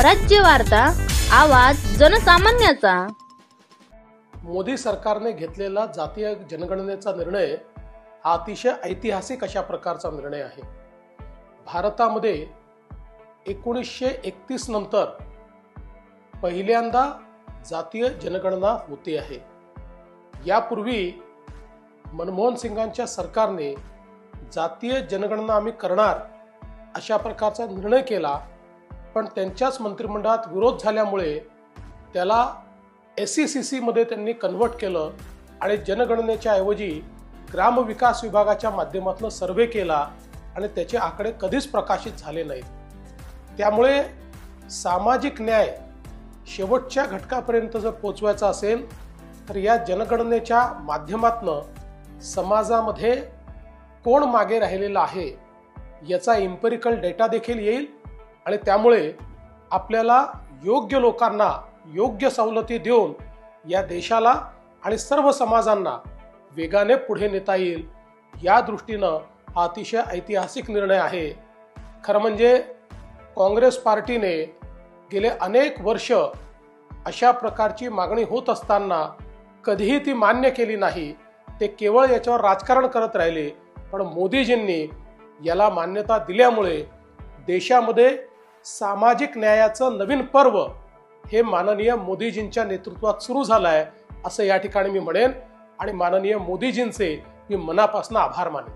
स्वराज्य वार्ता, आवाज जनसामान्याचा। मोदी सरकारने घेतलेला जातीय जनगणनेचा निर्णय हा अतिशय ऐतिहासिक अशा प्रकारचा निर्णय आहे। भारतामध्ये 1931 नंतर पहिल्यांदा जातीय जनगणना होते आहे। यापूर्वी मनमोहन सिंगांच्या सरकारने जातीय जनगणना आम्ही करणार अशा प्रकारचा निर्णय केला, पण त्यांच्याच मंत्रिमंडळात विरोध झाल्यामुळे त्याला SECC मध्ये त्यांनी कन्वर्ट केलं आणि जनगणनेच्या ऐवजी ग्रामविकास विभागाच्या माध्यमातून सर्वे केला आणि त्याचे आकडे कधीच प्रकाशित झाले नाहीत। त्यामुळे सामाजिक न्याय शेवटच्या घटकापर्यंत जर पोहोचवायचा असेल तर या जनगणनेच्या माध्यमातून समाजामध्ये कोण मागे राहिलेला आहे याचा एम्पिरिकल डेटा देखील येईल आणि त्यामुळे आपल्याला योग्य लोकांना योग्य सवलती देऊन या देशाला आणि सर्व समाजांना वेगाने पुढे नेता येईल। या दृष्टीनं हा अतिशय ऐतिहासिक निर्णय आहे। खरं म्हणजे काँग्रेस पार्टीने गेले अनेक वर्ष अशा प्रकारची मागणी होत असताना कधीही ती मान्य केली नाही। ते केवळ याच्यावर राजकारण करत राहिले, पण मोदीजींनी याला मान्यता दिल्यामुळे देशामध्ये सामाजिक न्यायाचं नवीन पर्व हे माननीय मोदीजींच्या नेतृत्वात सुरू झालं आहे असं या ठिकाणी मी म्हणेन आणि माननीय मोदीजींचे मी मनापासून आभार मानेन।